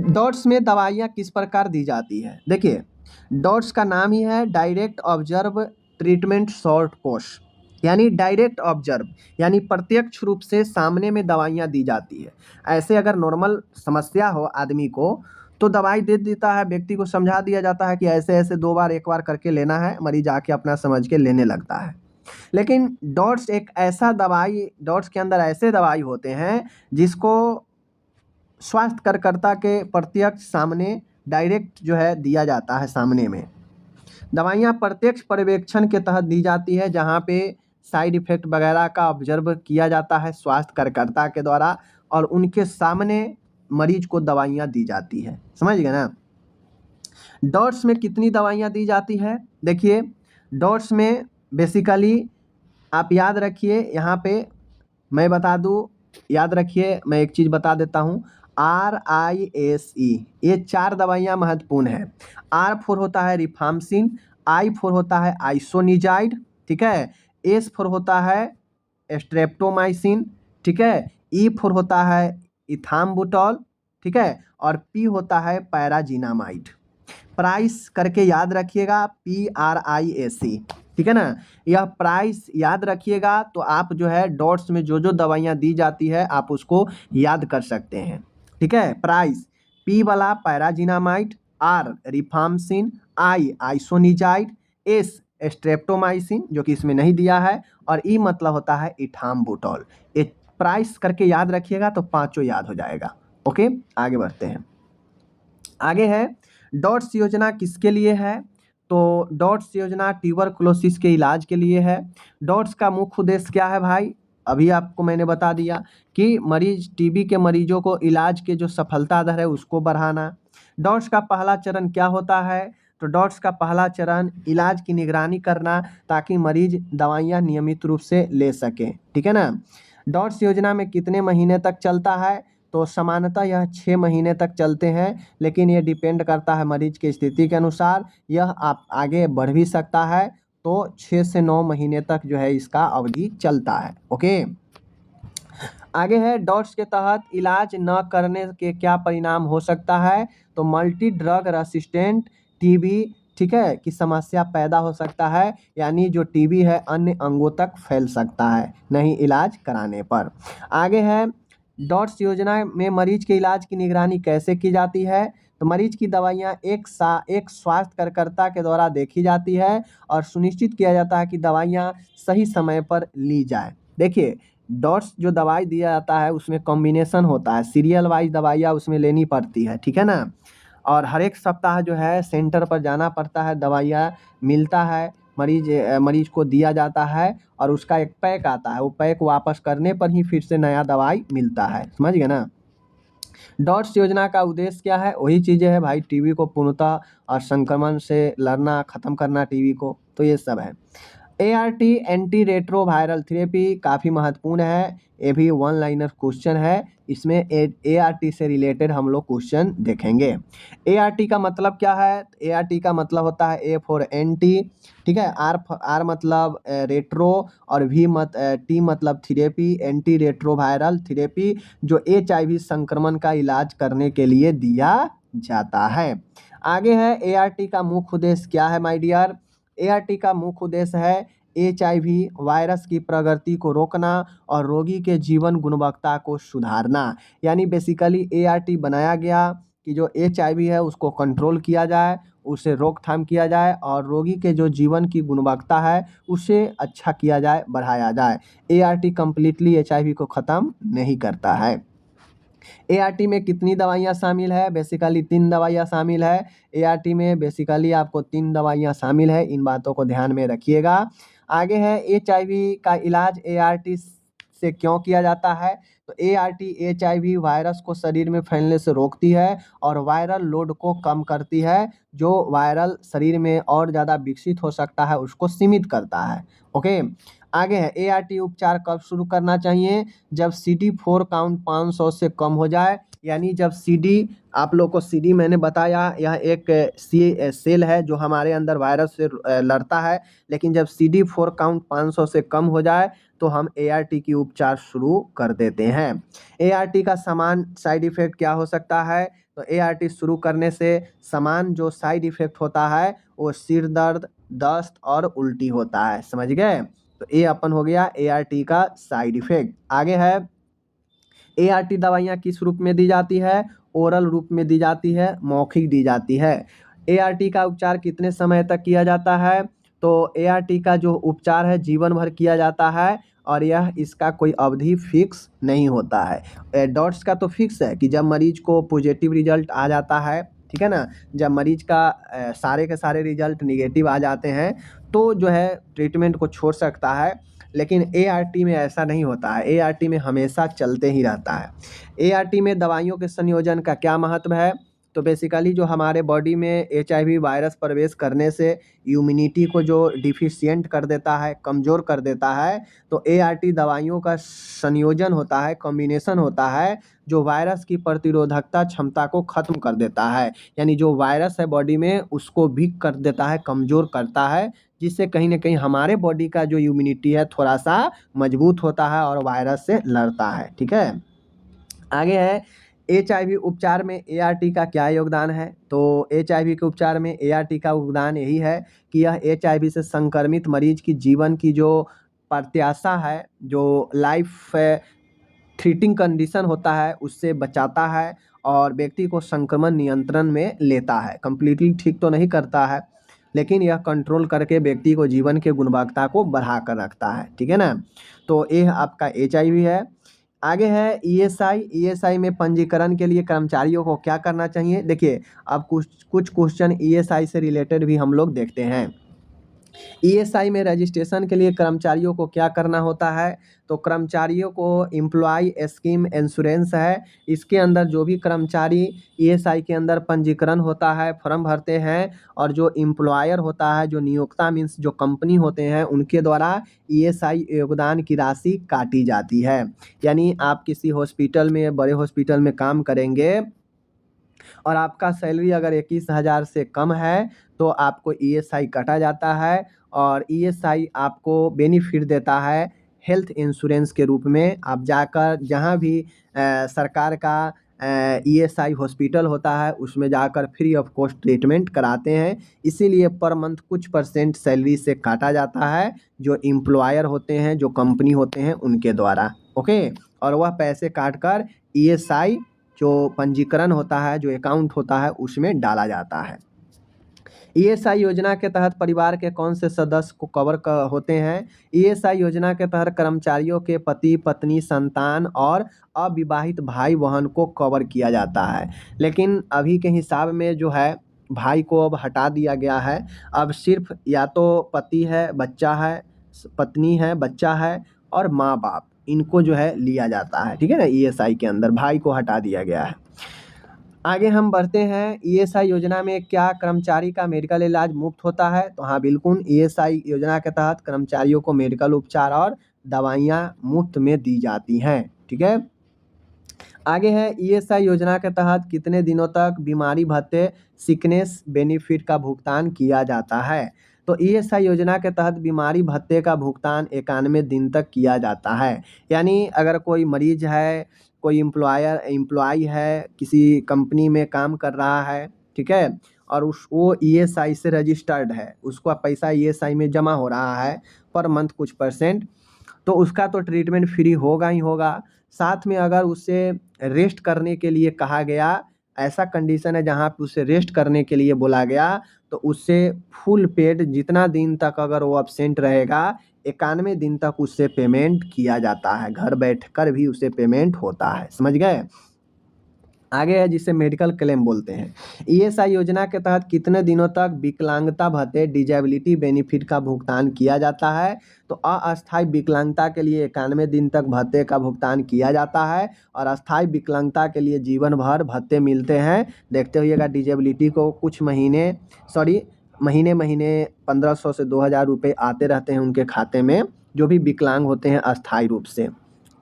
डॉट्स में दवाइयाँ किस प्रकार दी जाती है? देखिए डॉट्स का नाम ही है direct observe treatment short course, यानी डायरेक्ट ऑब्जर्व यानी प्रत्यक्ष रूप से सामने में दवाइयाँ दी जाती है। ऐसे अगर नॉर्मल समस्या हो आदमी को तो दवाई दे देता है, व्यक्ति को समझा दिया जाता है कि ऐसे ऐसे 2 बार 1 बार करके लेना है, मरीज आके अपना समझ के लेने लगता है। लेकिन डॉट्स एक ऐसा दवाई, डॉट्स के अंदर ऐसे दवाई होते हैं जिसको स्वास्थ्य कार्यकर्ता के प्रत्यक्ष सामने डायरेक्ट जो है दिया जाता है। सामने में दवाइयाँ प्रत्यक्ष पर्यवेक्षण के तहत दी जाती है जहाँ पे साइड इफ़ेक्ट वगैरह का ऑब्जर्व किया जाता है स्वास्थ्य कार्यकर्ता के द्वारा और उनके सामने मरीज को दवाइयाँ दी जाती है। समझ गए ना? डॉट्स में कितनी दवाइयाँ दी जाती है? देखिए डॉट्स में बेसिकली आप याद रखिए, यहाँ पे मैं बता दूँ, याद रखिए, मैं एक चीज़ बता देता हूँ। RISE ये 4 दवाइयाँ महत्वपूर्ण है। R फोर होता है रिफाम्सिन, I फोर होता है आइसोनिजाइड, ठीक है। S फोर होता है स्ट्रेप्टोमाइसिन, ठीक है। E फोर होता है इथाम्बुटॉल, ठीक है। और P होता है पैराजिनामाइड। प्राइस करके याद रखिएगा, PRISE, ठीक है ना। यह प्राइस याद रखिएगा तो आप जो है डॉट्स में जो जो दवाइयाँ दी जाती है आप उसको याद कर सकते हैं, ठीक है। प्राइस P वाला पैराजिनामाइड, R रिफाम्सिन, I आइसोनिजाइड, S स्ट्रेप्टोमाइसिन जो कि इसमें नहीं दिया है, और E मतलब होता है इथाम्बुटॉल। ये प्राइस करके याद रखिएगा तो पांचों याद हो जाएगा। ओके, आगे बढ़ते हैं। आगे है डॉट्स योजना किसके लिए है? तो डॉट्स योजना ट्यूबरकुलोसिस के इलाज के लिए है। डॉट्स का मुख्य उद्देश्य क्या है भाई? अभी आपको मैंने बता दिया कि मरीज टीबी के मरीजों को इलाज के जो सफलता दर है उसको बढ़ाना। डॉट्स का पहला चरण क्या होता है? तो डॉट्स का पहला चरण इलाज की निगरानी करना ताकि मरीज दवाइयाँ नियमित रूप से ले सकें, ठीक है ना। डॉट्स योजना में कितने महीने तक चलता है? तो सामान्यतः यह 6 महीने तक चलते हैं, लेकिन ये डिपेंड करता है मरीज की स्थिति के अनुसार। यह आप आगे बढ़ भी सकता है, तो 6 से 9 महीने तक जो है इसका अवधि चलता है। ओके, आगे है डॉट्स के तहत इलाज न करने के क्या परिणाम हो सकता है? तो मल्टी ड्रग रेसिस्टेंट टीबी, ठीक है, की समस्या पैदा हो सकता है, यानी जो टीबी है अन्य अंगों तक फैल सकता है नहीं इलाज कराने पर। आगे है डॉट्स योजना में मरीज के इलाज की निगरानी कैसे की जाती है? तो मरीज की दवाइयाँ एक स्वास्थ्य कार्यकर्ता के द्वारा देखी जाती है और सुनिश्चित किया जाता है कि दवाइयाँ सही समय पर ली जाए। देखिए डॉट्स जो दवाई दिया जाता है उसमें कॉम्बिनेशन होता है, सीरियल वाइज दवाइयाँ उसमें लेनी पड़ती है, ठीक है ना। और हर एक सप्ताह जो है सेंटर पर जाना पड़ता है, दवाइयाँ मिलता है, मरीज को दिया जाता है और उसका एक पैक आता है, वो पैक वापस करने पर ही फिर से नया दवाई मिलता है, समझ गए ना। डॉट्स योजना का उद्देश्य क्या है? वही चीज़ें है भाई, टीबी को पूर्णतः और संक्रमण से लड़ना, ख़त्म करना टीबी को, तो ये सब है। ART एंटी रेट्रोवायरल थेरेपी काफ़ी महत्वपूर्ण है, ये भी वन लाइनर क्वेश्चन है, इसमें ART से रिलेटेड हम लोग क्वेश्चन देखेंगे। ART का मतलब क्या है? ART का मतलब होता है A फॉर एंटी, ठीक है, R मतलब रेट्रो, और T मतलब थेरेपी, एंटी रेट्रोवायरल थेरेपी जो HIV संक्रमण का इलाज करने के लिए दिया जाता है। आगे है ART का मुख्य उद्देश्य क्या है माय डियर? ART का मुख्य उद्देश्य है HIV वायरस की प्रगति को रोकना और रोगी के जीवन गुणवत्ता को सुधारना। यानी बेसिकली ART बनाया गया कि जो HIV है उसको कंट्रोल किया जाए, उसे रोकथाम किया जाए और रोगी के जो जीवन की गुणवत्ता है उसे अच्छा किया जाए, बढ़ाया जाए। ART कम्प्लीटली HIV को ख़त्म नहीं करता है। ART में कितनी दवाइयाँ शामिल है? बेसिकली 3 दवाइयाँ शामिल है। ART में बेसिकली आपको 3 दवाइयाँ शामिल है, इन बातों को ध्यान में रखिएगा। आगे है HIV का इलाज ART से क्यों किया जाता है? तो ART HIV वायरस को शरीर में फैलने से रोकती है और वायरल लोड को कम करती है, जो वायरल शरीर में और ज़्यादा विकसित हो सकता है उसको सीमित करता है। ओके, आगे है ART उपचार कब शुरू करना चाहिए? जब CD4 काउंट 500 से कम हो जाए, यानी जब आप लोग को CD मैंने बताया यह एक सेल है जो हमारे अंदर वायरस से लड़ता है, लेकिन जब CD4 काउंट 500 से कम हो जाए तो हम ART की उपचार शुरू कर देते हैं। ART का समान साइड इफ़ेक्ट क्या हो सकता है? तो ART शुरू करने से समान जो साइड इफ़ेक्ट होता है वो सिर दर्द, दस्त और उल्टी होता है, समझ गए। तो ये अपन हो गया ART का साइड इफ़ेक्ट। आगे है ART दवाइयाँ किस रूप में दी जाती है? ओरल रूप में दी जाती है, मौखिक दी जाती है। ART का उपचार कितने समय तक किया जाता है? तो ART का जो उपचार है जीवन भर किया जाता है और यह इसका कोई अवधि फिक्स नहीं होता है। डॉट्स का तो फिक्स है कि जब मरीज को पॉजिटिव रिजल्ट आ जाता है, ठीक है ना, जब मरीज का सारे के सारे रिजल्ट निगेटिव आ जाते हैं तो जो है ट्रीटमेंट को छोड़ सकता है, लेकिन ART में ऐसा नहीं होता है, ART में हमेशा चलते ही रहता है। ART में दवाइयों के संयोजन का क्या महत्व है? तो बेसिकली जो हमारे बॉडी में एचआईवी वायरस प्रवेश करने से इम्यूनिटी को जो डिफिशिएंट कर देता है, कमज़ोर कर देता है, तो एआरटी दवाइयों का संयोजन होता है, कॉम्बिनेशन होता है, जो वायरस की प्रतिरोधकता क्षमता को ख़त्म कर देता है। यानी जो वायरस है बॉडी में उसको वीक कर देता है, कमज़ोर करता है, जिससे कहीं न कहीं हमारे बॉडी का जो इम्यूनिटी है थोड़ा-सा मजबूत होता है और वायरस से लड़ता है। ठीक है? आगे है एचआईवी उपचार में एआरटी का क्या योगदान है? तो एचआईवी के उपचार में एआरटी का योगदान यही है कि यह एचआईवी से संक्रमित मरीज की जीवन की जो प्रत्याशा है, जो लाइफ थ्रेटनिंग कंडीशन होता है, उससे बचाता है और व्यक्ति को संक्रमण नियंत्रण में लेता है। कंप्लीटली ठीक तो नहीं करता है, लेकिन यह कंट्रोल करके व्यक्ति को जीवन के गुणवत्ता को बढ़ा कर रखता है। ठीक है ना? तो ये आपका एचआईवी है। आगे है ईएसआई। ईएसआई में पंजीकरण के लिए कर्मचारियों को क्या करना चाहिए? देखिए, अब कुछ क्वेश्चन ईएसआई से रिलेटेड भी हम लोग देखते हैं। ईएसआई में रजिस्ट्रेशन के लिए कर्मचारियों को क्या करना होता है? तो कर्मचारियों को एम्प्लॉय स्कीम इंश्योरेंस है, इसके अंदर जो भी कर्मचारी ईएसआई के अंदर पंजीकरण होता है, फॉर्म भरते हैं, और जो एम्प्लॉयर होता है, जो नियोक्ता मीन्स जो कंपनी होते हैं, उनके द्वारा ईएसआई योगदान की राशि काटी जाती है। यानी आप किसी हॉस्पिटल में, बड़े हॉस्पिटल में काम करेंगे और आपका सैलरी अगर 21,000 से कम है तो आपको ईएसआई काटा जाता है, और ईएसआई आपको बेनिफिट देता है हेल्थ इंश्योरेंस के रूप में। आप जाकर जहाँ भी सरकार का ईएसआई हॉस्पिटल होता है उसमें जाकर फ्री ऑफ कॉस्ट ट्रीटमेंट कराते हैं। इसीलिए पर मंथ कुछ परसेंट सैलरी से काटा जाता है, जो एम्प्लॉयर होते हैं, जो कंपनी होते हैं, उनके द्वारा। ओके, और वह पैसे काट कर ईएसआई जो पंजीकरण होता है, जो अकाउंट होता है, उसमें डाला जाता है। ईएसआई योजना के तहत परिवार के कौन से सदस्य को कवर होते हैं? ईएसआई योजना के तहत कर्मचारियों के पति, पत्नी, संतान और अविवाहित भाई बहन को कवर किया जाता है। लेकिन अभी के हिसाब में जो है भाई को अब हटा दिया गया है। अब सिर्फ या तो पति है, बच्चा है, पत्नी है, बच्चा है और माँ बाप, इनको जो है लिया जाता है। ठीक है ना? ईएसआई के अंदर भाई को हटा दिया गया है। आगे हम बढ़ते हैं, ईएसआई योजना में क्या कर्मचारी का मेडिकल इलाज मुफ्त होता है? तो हाँ, बिल्कुल, ईएसआई योजना के तहत कर्मचारियों को मेडिकल उपचार और दवाइयाँ मुफ्त में दी जाती हैं। ठीक है? आगे है ईएसआई योजना के तहत कितने दिनों तक बीमारी भत्ते सिकनेस बेनिफिट का भुगतान किया जाता है? तो ईएसआई योजना के तहत बीमारी भत्ते का भुगतान 91 दिन तक किया जाता है। यानी अगर कोई मरीज है, कोई एम्प्लॉय है, किसी कंपनी में काम कर रहा है, ठीक है, और वो ईएसआई से रजिस्टर्ड है, उसका पैसा ईएसआई में जमा हो रहा है पर मंथ कुछ परसेंट, तो उसका तो ट्रीटमेंट फ्री होगा ही होगा। साथ में अगर उसे रेस्ट करने के लिए कहा गया, ऐसा कंडीशन है जहाँ पे उसे रेस्ट करने के लिए बोला गया, तो उससे फुल पेड जितना दिन तक अगर वो एब्सेंट रहेगा, 91 दिन तक उससे पेमेंट किया जाता है। घर बैठकर भी उसे पेमेंट होता है। समझ गए? आगे है जिसे मेडिकल क्लेम बोलते हैं। ईएसआई योजना के तहत कितने दिनों तक विकलांगता भत्ते डिजेबिलिटी बेनिफिट का भुगतान किया जाता है? तो अस्थायी विकलांगता के लिए 91 दिन तक भत्ते का भुगतान किया जाता है, और अस्थायी विकलांगता के लिए जीवन भर भत्ते मिलते हैं। देखते होइएगा, डिजेबिलिटी को कुछ महीने महीने 1500 से 2000 रुपये आते रहते हैं उनके खाते में, जो भी विकलांग होते हैं अस्थायी रूप से।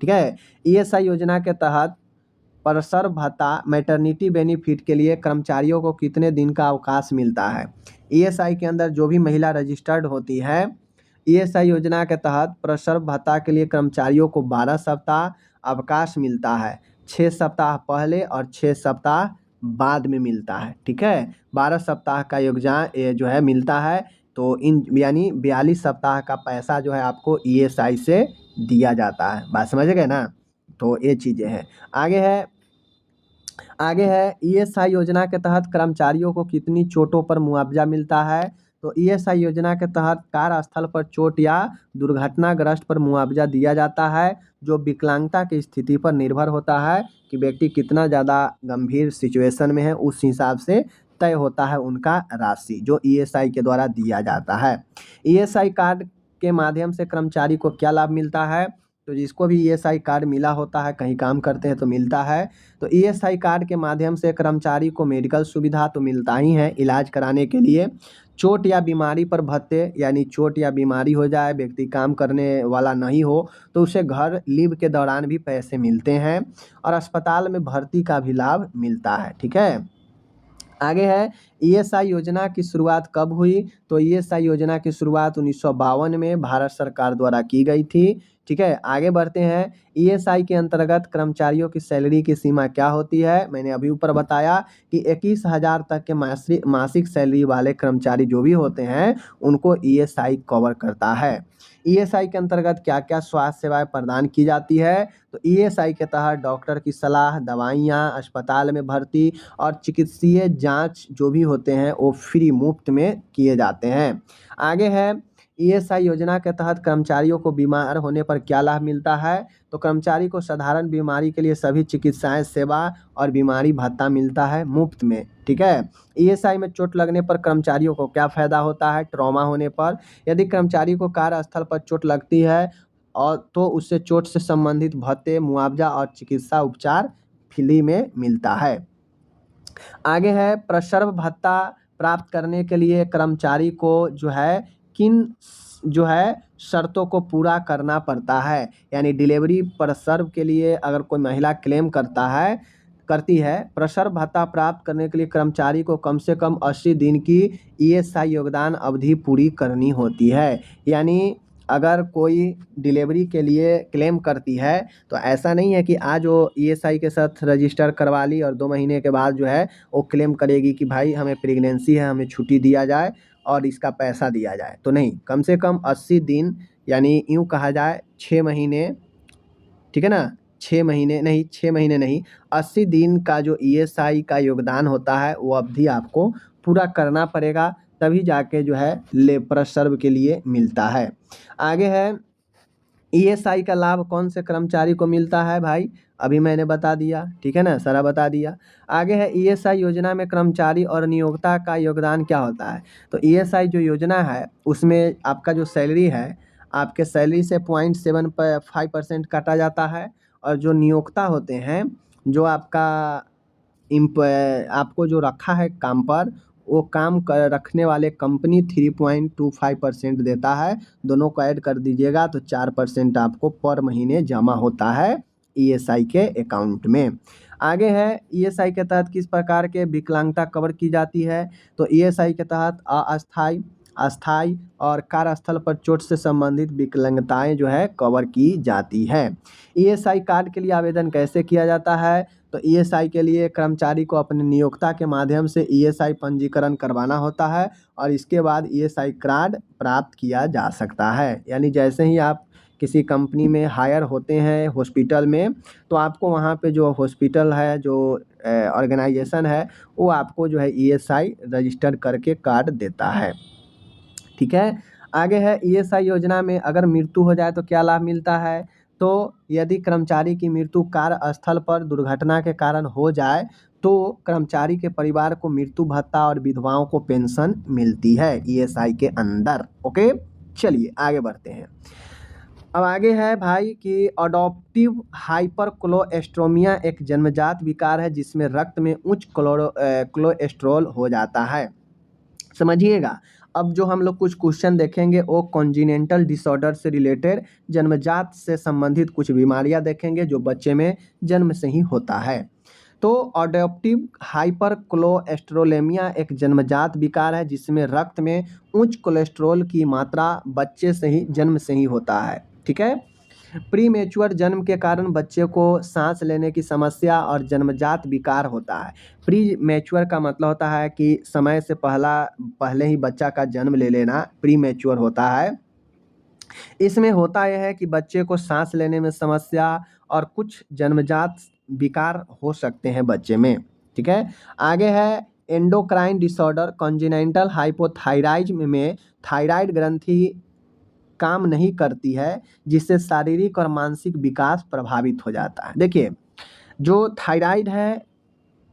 ठीक है? ईएसआई योजना के तहत प्रसव भत्ता मैटरनिटी बेनिफिट के लिए कर्मचारियों को कितने दिन का अवकाश मिलता है? ईएसआई के अंदर जो भी महिला रजिस्टर्ड होती है, ईएसआई योजना के तहत प्रसव भत्ता के लिए कर्मचारियों को 12 सप्ताह अवकाश मिलता है। 6 सप्ताह पहले और 6 सप्ताह बाद में मिलता है। ठीक है? 12 सप्ताह का योगदान ये जो है मिलता है, तो इन यानी 42 सप्ताह का पैसा जो है आपको ईएसआई से दिया जाता है। बात समझ गए ना? तो ये चीज़ें हैं। आगे है ईएसआई योजना के तहत कर्मचारियों को कितनी चोटों पर मुआवजा मिलता है? तो ईएसआई योजना के तहत कार्यस्थल पर चोट या दुर्घटनाग्रस्त पर मुआवजा दिया जाता है, जो विकलांगता की स्थिति पर निर्भर होता है कि व्यक्ति कितना ज़्यादा गंभीर सिचुएशन में है, उस हिसाब से तय होता है उनका राशि, जो ईएसआई के द्वारा दिया जाता है। ईएसआई कार्ड के माध्यम से कर्मचारी को क्या लाभ मिलता है? तो जिसको भी ईएसआई कार्ड मिला होता है, कहीं काम करते हैं तो मिलता है, तो ईएसआई कार्ड के माध्यम से कर्मचारी को मेडिकल सुविधा तो मिलता ही है इलाज कराने के लिए। चोट या बीमारी पर भत्ते, यानी चोट या बीमारी हो जाए, व्यक्ति काम करने वाला नहीं हो तो उसे घर लीव के दौरान भी पैसे मिलते हैं, और अस्पताल में भर्ती का भी लाभ मिलता है। ठीक है, आगे है ईएसआई योजना की शुरुआत कब हुई? तो ईएसआई योजना की शुरुआत 1952 में भारत सरकार द्वारा की गई थी। ठीक है, आगे बढ़ते हैं। ईएसआई के अंतर्गत कर्मचारियों की सैलरी की सीमा क्या होती है? मैंने अभी ऊपर बताया कि 21,000 तक के मासिक सैलरी वाले कर्मचारी जो भी होते हैं उनको ईएसआई कवर करता है। ईएसआई के अंतर्गत क्या क्या स्वास्थ्य सेवाएं प्रदान की जाती है? तो ईएसआई के तहत डॉक्टर की सलाह, दवाइयाँ, अस्पताल में भर्ती और चिकित्सीय जांच जो भी होते हैं वो फ्री मुफ्त में किए जाते हैं। आगे है ईएसआई योजना के तहत कर्मचारियों को बीमार होने पर क्या लाभ मिलता है? तो कर्मचारी को साधारण बीमारी के लिए सभी चिकित्साएं सेवा और बीमारी भत्ता मिलता है मुफ्त में। ठीक है, ईएसआई में चोट लगने पर कर्मचारियों को क्या फायदा होता है? ट्रॉमा होने पर यदि कर्मचारी को कार्यस्थल पर चोट लगती है और तो उससे चोट से संबंधित भत्ते, मुआवजा और चिकित्सा उपचार फ्री में मिलता है। आगे है प्रसव भत्ता प्राप्त करने के लिए कर्मचारी को जो है किन शर्तों को पूरा करना पड़ता है? यानी डिलीवरी प्रसव के लिए अगर कोई महिला क्लेम करती है, प्रसव भत्ता प्राप्त करने के लिए कर्मचारी को कम से कम 80 दिन की ईएसआई योगदान अवधि पूरी करनी होती है। यानी अगर कोई डिलीवरी के लिए क्लेम करती है तो ऐसा नहीं है कि आज वो ईएसआई के साथ रजिस्टर करवा ली और 2 महीने के बाद जो है वो क्लेम करेगी कि भाई हमें प्रेगनेंसी है, हमें छुट्टी दिया जाए और इसका पैसा दिया जाए। तो नहीं, कम से कम 80 दिन, यानी यूँ कहा जाए 6 महीने, ठीक है ना, 6 महीने नहीं 80 दिन का जो ईएसआई का योगदान होता है वो अवधि आपको पूरा करना पड़ेगा, तभी जाके जो है प्रसव के लिए मिलता है। आगे है ईएसआई का लाभ कौन से कर्मचारी को मिलता है भाई? अभी मैंने बता दिया, ठीक है ना, सारा बता दिया। आगे है ईएसआई योजना में कर्मचारी और नियोक्ता का योगदान क्या होता है? तो ईएसआई जो योजना है उसमें आपका जो सैलरी है, आपके सैलरी से 0.75% काटा जाता है, और जो नियोक्ता होते हैं, जो आपको जो रखा है काम पर, वो काम कर रखने वाले कंपनी 3.25% देता है। दोनों को ऐड कर दीजिएगा तो 4% आपको पर महीने जमा होता है ईएसआई के अकाउंट में। आगे है ईएसआई के तहत किस प्रकार के विकलांगता कवर की जाती है? तो ईएसआई के तहत अस्थायी, अस्थायी और कार्यस्थल पर चोट से संबंधित विकलांगताएं जो है कवर की जाती है। ईएसआई कार्ड के लिए आवेदन कैसे किया जाता है? तो ईएसआई के लिए कर्मचारी को अपने नियोक्ता के माध्यम से ईएसआई पंजीकरण करवाना होता है और इसके बाद ईएसआई कार्ड प्राप्त किया जा सकता है। यानी जैसे ही आप किसी कंपनी में हायर होते हैं हॉस्पिटल में, तो आपको वहाँ पे जो हॉस्पिटल है, जो ऑर्गेनाइजेशन है, वो आपको जो है ईएसआई रजिस्टर करके कार्ड देता है। ठीक है, आगे है ईएसआई योजना में अगर मृत्यु हो जाए तो क्या लाभ मिलता है? तो यदि कर्मचारी की मृत्यु कार्यस्थल पर दुर्घटना के कारण हो जाए तो कर्मचारी के परिवार को मृत्यु भत्ता और विधवाओं को पेंशन मिलती है ईएसआई के अंदर। ओके, चलिए आगे बढ़ते हैं। अब आगे है भाई कि अडॉप्टिव हाइपरकोलेस्टेरोमिया एक जन्मजात विकार है जिसमें रक्त में उच्च कोलेस्ट्रॉल हो जाता है। समझिएगा, अब जो हम लोग कुछ क्वेश्चन देखेंगे वो कॉन्जिनेंटल डिसऑर्डर से रिलेटेड, जन्मजात से संबंधित कुछ बीमारियां देखेंगे जो बच्चे में जन्म से ही होता है। तो अडॉप्टिव हाइपरकोलेस्टेरोलेमिया एक जन्मजात विकार है जिसमें रक्त में उच्च कोलेस्ट्रॉल की मात्रा बच्चे से ही जन्म से ही होता है। ठीक है, प्री मैच्योर जन्म के कारण बच्चे को सांस लेने की समस्या और जन्मजात विकार होता है। प्री मैच्योर का मतलब होता है कि समय से पहले ही बच्चा का जन्म ले लेना प्री मैच्योर होता है। इसमें होता यह है कि बच्चे को सांस लेने में समस्या और कुछ जन्मजात विकार हो सकते हैं बच्चे में। ठीक है, आगे है एंडोक्राइन डिसऑर्डर कॉन्जिनेंटल हाइपोथायराइडिज्म में थायराइड ग्रंथि काम नहीं करती है जिससे शारीरिक और मानसिक विकास प्रभावित हो जाता है। देखिए, जो थायराइड है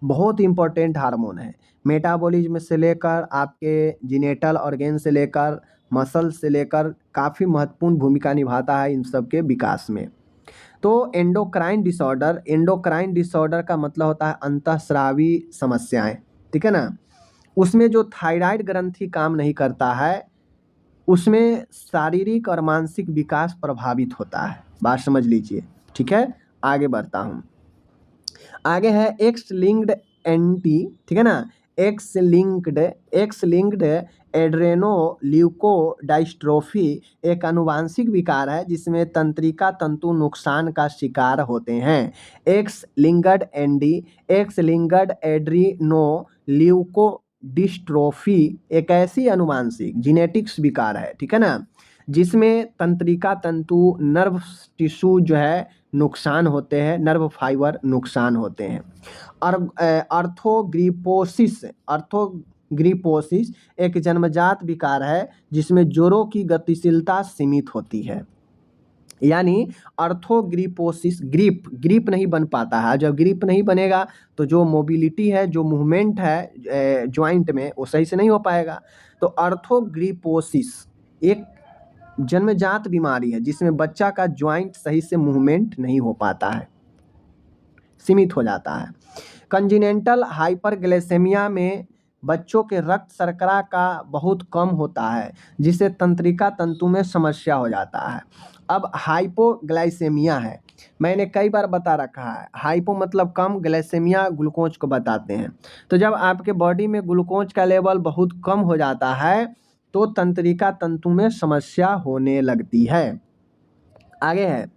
बहुत इंपॉर्टेंट हार्मोन है, मेटाबॉलिज्म से लेकर आपके जीनेटल ऑर्गेन से लेकर मसल से लेकर काफ़ी महत्वपूर्ण भूमिका निभाता है इन सब के विकास में। तो एंडोक्राइन डिसऑर्डर का मतलब होता है अंतःस्रावी समस्याएं, ठीक है ना। उसमें जो थायराइड ग्रंथि काम नहीं करता है, उसमें शारीरिक और मानसिक विकास प्रभावित होता है। बात समझ लीजिए, ठीक है। आगे बढ़ता हूँ। आगे है एक्स लिंक्ड एंटी, ठीक है ना। एक्स लिंक्ड एड्रेनो ल्यूकोडाइस्ट्रोफी एक आनुवांशिक विकार है जिसमें तंत्रिका तंतु नुकसान का शिकार होते हैं। एक्स लिंक्ड एड्रीनो ल्यूकोडिस्ट्रोफी एक ऐसी आनुवांशिक जेनेटिक्स विकार है, ठीक है ना, जिसमें तंत्रिका तंतु नर्व टिश्यू जो है नुकसान होते हैं, नर्व फाइबर नुकसान होते हैं। और अर्थोग्रिपोसिस एक जन्मजात विकार है जिसमें जोड़ों की गतिशीलता सीमित होती है। यानी अर्थोग्रिपोसिस ग्रिप नहीं बन पाता है। जब ग्रिप नहीं बनेगा तो जो मोबिलिटी है, जो मूवमेंट है जॉइंट में, वो सही से नहीं हो पाएगा। तो अर्थोग्रिपोसिस एक जन्मजात बीमारी है जिसमें बच्चा का ज्वाइंट सही से मूवमेंट नहीं हो पाता है, सीमित हो जाता है। कंजिनेंटल हाइपरग्लाइसेमिया में बच्चों के रक्त शर्करा का बहुत कम होता है जिससे तंत्रिका तंतु में समस्या हो जाता है। अब हाइपोग्लाइसेमिया है, मैंने कई बार बता रखा है, हाइपो मतलब कम, ग्लाइसेमिया ग्लूकोज को बताते हैं। तो जब आपके बॉडी में ग्लूकोज का लेवल बहुत कम हो जाता है तो तंत्रिका तंतु में समस्या होने लगती है। आगे है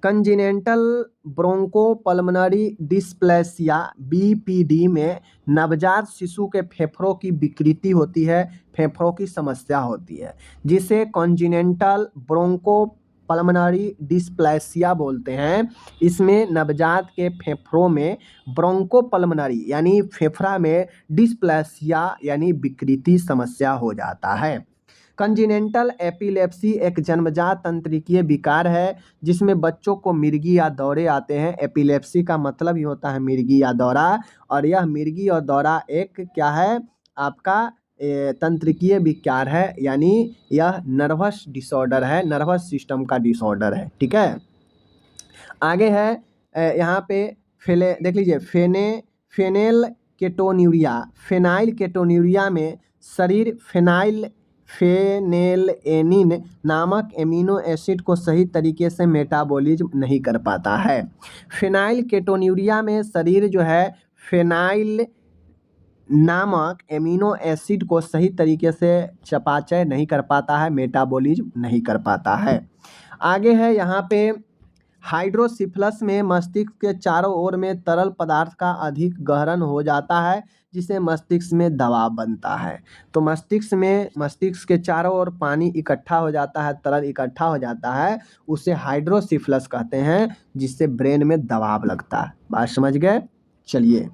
कंजिनेंटल ब्रोंकोपल्मोनरी डिस्प्लेसिया बीपीडी में नवजात शिशु के फेफड़ों की विकृति होती है, फेफड़ों की समस्या होती है, जिसे कंजिनेंटल ब्रोंकोपल्मोनरी डिस्प्लेसिया बोलते हैं। इसमें नवजात के फेफड़ों में ब्रोंकोपल्मोनरी यानी फेफड़ा में डिस्प्लेसिया यानी विकृति समस्या हो जाता है। कंजिनेंटल एपिलेप्सी एक जन्मजात तंत्रिकीय विकार है जिसमें बच्चों को मिर्गी या दौरे आते हैं। एपिलेप्सी का मतलब ही होता है मिर्गी या दौरा, और यह मिर्गी और दौरा एक क्या है, आपका तंत्रिकीय विकार है, यानी यह नर्वस डिसऑर्डर है, नर्वस सिस्टम का डिसऑर्डर है, ठीक है। आगे है यहाँ पे देख लीजिए फेनाइल केटोन्यूरिया में शरीर फेनेलएनिन नामक एमिनो एसिड को सही तरीके से मेटाबॉलिज्म नहीं कर पाता है। फेनाइल केटोन्यूरिया में शरीर जो है फेनाइल नामक एमिनो एसिड को सही तरीके से चयापचय नहीं कर पाता है, मेटाबॉलिज्म नहीं कर पाता है। आगे है यहाँ पे हाइड्रोसिफलस में मस्तिष्क के चारों ओर में तरल पदार्थ का अधिक गहन हो जाता है जिससे मस्तिष्क में दबाव बनता है। तो मस्तिष्क के चारों ओर पानी इकट्ठा हो जाता है, तरल इकट्ठा हो जाता है, उसे हाइड्रोसिफलस कहते हैं, जिससे ब्रेन में दबाव लगता है। बात समझ गए? चलिए